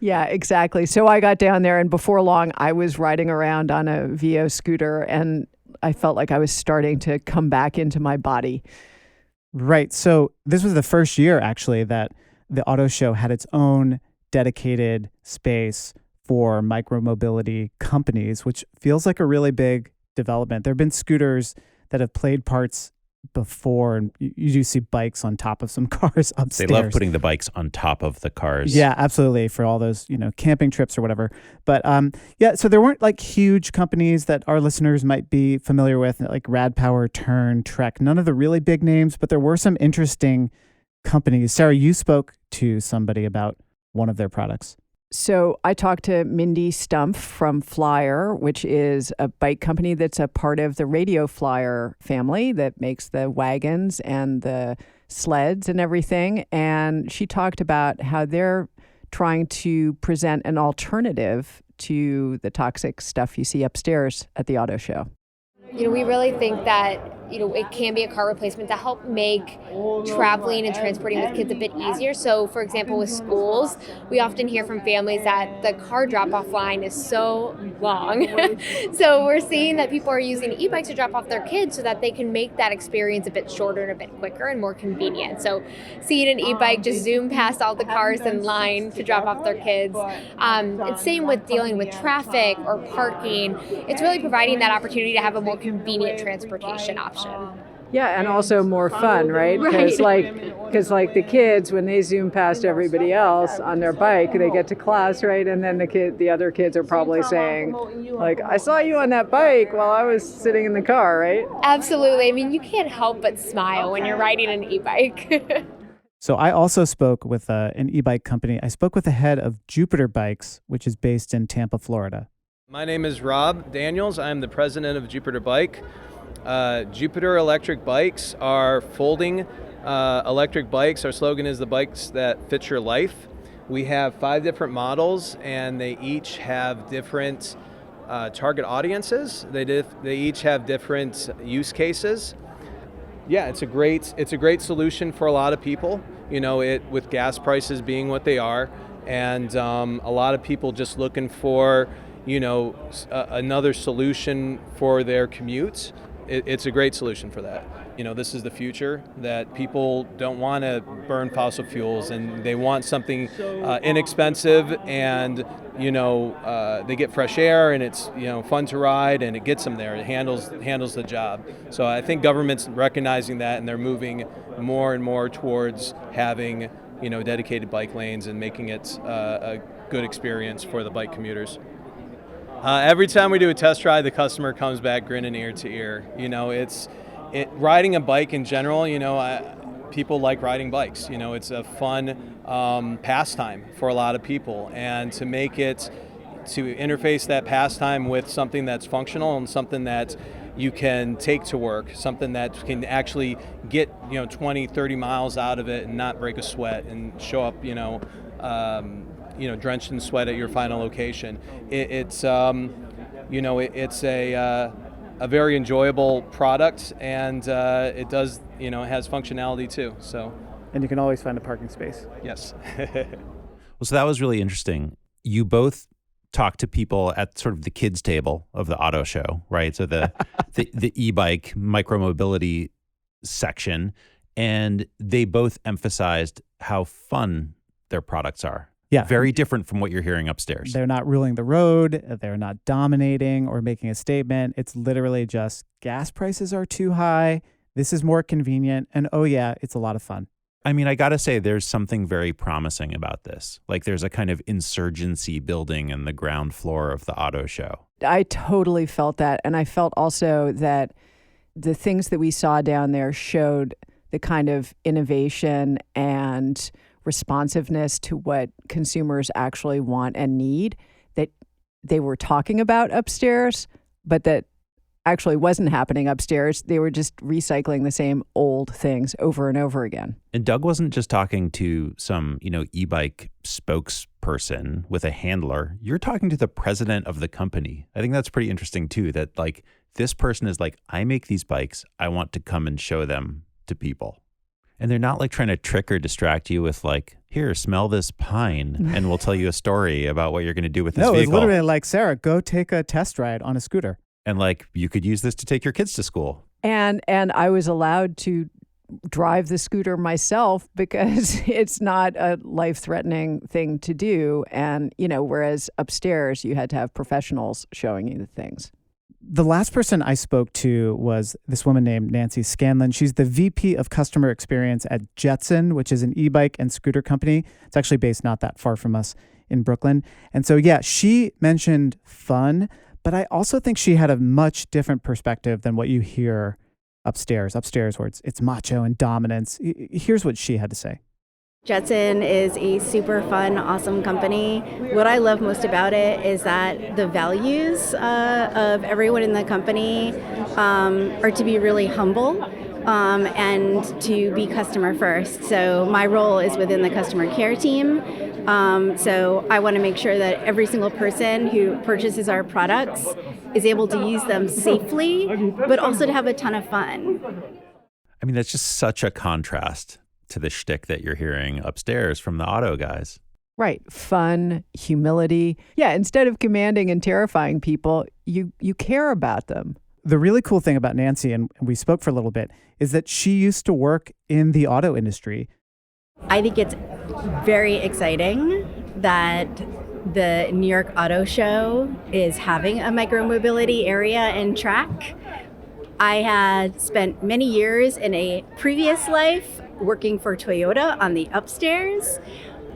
Yeah, exactly. So I got down there, and before long, I was riding around on a VO scooter, and I felt like I was starting to come back into my body. Right. So this was the first year, actually, that the auto show had its own dedicated space for micromobility companies, which feels like a really big development. There have been scooters that have played parts before, and you do see bikes on top of some cars upstairs. They love putting the bikes on top of the cars. Yeah, absolutely, for all those, camping trips or whatever. But yeah, so there weren't like huge companies that our listeners might be familiar with, like Rad Power, Turn, Trek, none of the really big names, but there were some interesting companies. Sarah, you spoke to somebody about one of their products. So I talked to Mindy Stumpf from Flyer, which is a bike company that's a part of the Radio Flyer family that makes the wagons and the sleds and everything. And she talked about how they're trying to present an alternative to the toxic stuff you see upstairs at the auto show. We really think that, it can be a car replacement to help make traveling and transporting with kids a bit easier. So, for example, with schools, we often hear from families that the car drop-off line is so long. So we're seeing that people are using e-bikes to drop off their kids so that they can make that experience a bit shorter and a bit quicker and more convenient. So seeing an e-bike just zoom past all the cars in line to drop off their kids. And same with dealing with traffic or parking. It's really providing that opportunity to have a more convenient transportation option. Yeah, and also more fun, right? Because like the kids, when they zoom past everybody else on their bike, they get to class, right? And then the other kids are probably saying, like, I saw you on that bike while I was sitting in the car, right? Absolutely. I mean, you can't help but smile when you're riding an e-bike. So I also spoke with an e-bike company. I spoke with the head of Jupiter Bikes, which is based in Tampa, Florida. My name is Rob Daniels. I'm the president of Jupiter Bike. Jupiter electric bikes are folding electric bikes. Our slogan is the bikes that fit your life. We have 5 different models, and they each have different target audiences. They each have different use cases. Yeah, it's a great solution for a lot of people. With gas prices being what they are, and a lot of people just looking for another solution for their commutes. It's a great solution for that. This is the future, that people don't want to burn fossil fuels, and they want something inexpensive, and they get fresh air, and it's fun to ride, and it gets them there. It handles the job. So I think government's recognizing that, and they're moving more and more towards having dedicated bike lanes and making it a good experience for the bike commuters. Every time we do a test ride, the customer comes back grinning ear to ear. Riding a bike in general, people like riding bikes. It's a fun pastime for a lot of people. And to interface that pastime with something that's functional and something that you can take to work, something that can actually get 20, 30 miles out of it and not break a sweat and show up drenched in sweat at your final location. It's a very enjoyable product, and it does has functionality too. So, and you can always find a parking space. Yes. Well, so that was really interesting. You both talked to people at sort of the kids table of the auto show, right? So the e-bike micromobility section, and they both emphasized how fun their products are. Yeah. Very different from what you're hearing upstairs. They're not ruling the road. They're not dominating or making a statement. It's literally just gas prices are too high. This is more convenient. And oh yeah, it's a lot of fun. I mean, I got to say, there's something very promising about this. Like, there's a kind of insurgency building in the ground floor of the auto show. I totally felt that. And I felt also that the things that we saw down there showed the kind of innovation and responsiveness to what consumers actually want and need that they were talking about upstairs, but that actually wasn't happening upstairs. They were just recycling the same old things over and over again. And Doug wasn't just talking to some, e-bike spokesperson with a handler. You're talking to the president of the company. I think that's pretty interesting too, that like this person is like, I make these bikes. I want to come and show them to people. And they're not like trying to trick or distract you with like, here, smell this pine and we'll tell you a story about what you're going to do with this vehicle. No, it's literally like, Sarah, go take a test ride on a scooter. And like, you could use this to take your kids to school. And I was allowed to drive the scooter myself because it's not a life-threatening thing to do. And, whereas upstairs you had to have professionals showing you the things. The last person I spoke to was this woman named Nancy Scanlon. She's the VP of Customer Experience at Jetson, which is an e-bike and scooter company. It's actually based not that far from us in Brooklyn. And so, yeah, she mentioned fun, but I also think she had a much different perspective than what you hear upstairs where it's macho and dominance. Here's what she had to say. Jetson is a super fun, awesome company. What I love most about it is that the values of everyone in the company are to be really humble and to be customer first. So my role is within the customer care team. So I want to make sure that every single person who purchases our products is able to use them safely, but also to have a ton of fun. I mean, that's just such a contrast to the shtick that you're hearing upstairs from the auto guys. Right. Fun, humility. Yeah, instead of commanding and terrifying people, you care about them. The really cool thing about Nancy, and we spoke for a little bit, is that she used to work in the auto industry. I think it's very exciting that the New York Auto Show is having a micromobility area and track. I had spent many years in a previous life working for Toyota on the upstairs.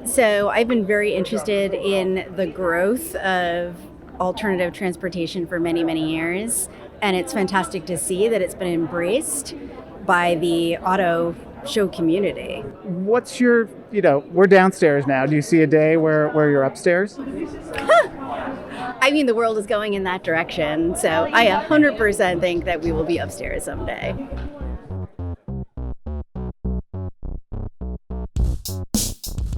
So I've been very interested in the growth of alternative transportation for many, many years. And it's fantastic to see that it's been embraced by the auto show community. What's your, we're downstairs now. Do you see a day where you're upstairs? I mean, the world is going in that direction. So I 100% think that we will be upstairs someday.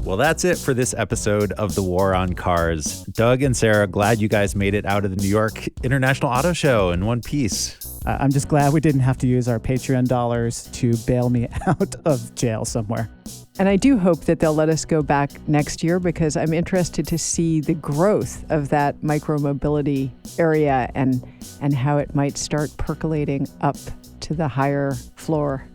Well, that's it for this episode of The War on Cars. Doug and Sarah, glad you guys made it out of the New York International Auto Show in one piece. I'm just glad we didn't have to use our Patreon dollars to bail me out of jail somewhere. And I do hope that they'll let us go back next year because I'm interested to see the growth of that micromobility area and how it might start percolating up to the higher floor.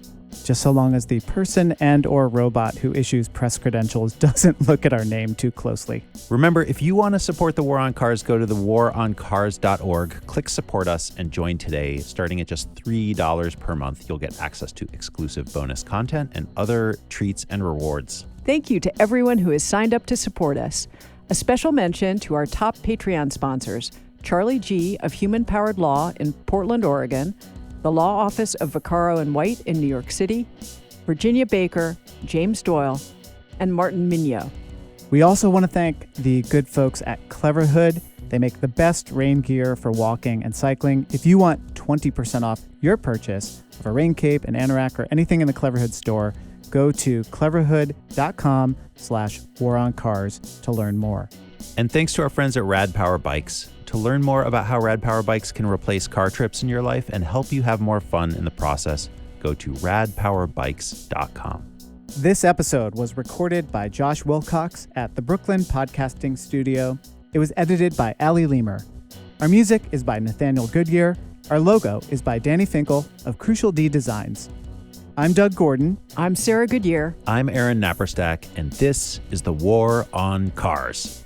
Just so long as the person and or robot who issues press credentials doesn't look at our name too closely. Remember, if you want to support The War on Cars, go to thewarancars.org, click support us, and join today. Starting at just $3 per month, you'll get access to exclusive bonus content and other treats and rewards. Thank you to everyone who has signed up to support us. A special mention to our top Patreon sponsors, Charlie G. of Human Powered Law in Portland, Oregon, the Law Office of Vaccaro and White in New York City, Virginia Baker, James Doyle, and Martin Mignot. We also want to thank the good folks at Cleverhood. They make the best rain gear for walking and cycling. If you want 20% off your purchase of a rain cape, an anorak, or anything in the Cleverhood store, go to cleverhood.com/waroncars to learn more. And thanks to our friends at Rad Power Bikes. To learn more about how Rad Power Bikes can replace car trips in your life and help you have more fun in the process, go to radpowerbikes.com. This episode was recorded by Josh Wilcox at the Brooklyn Podcasting Studio. It was edited by Ali Lemer. Our music is by Nathaniel Goodyear. Our logo is by Danny Finkel of Crucial D Designs. I'm Doug Gordon. I'm Sarah Goodyear. I'm Aaron Napperstack, and this is The War on Cars.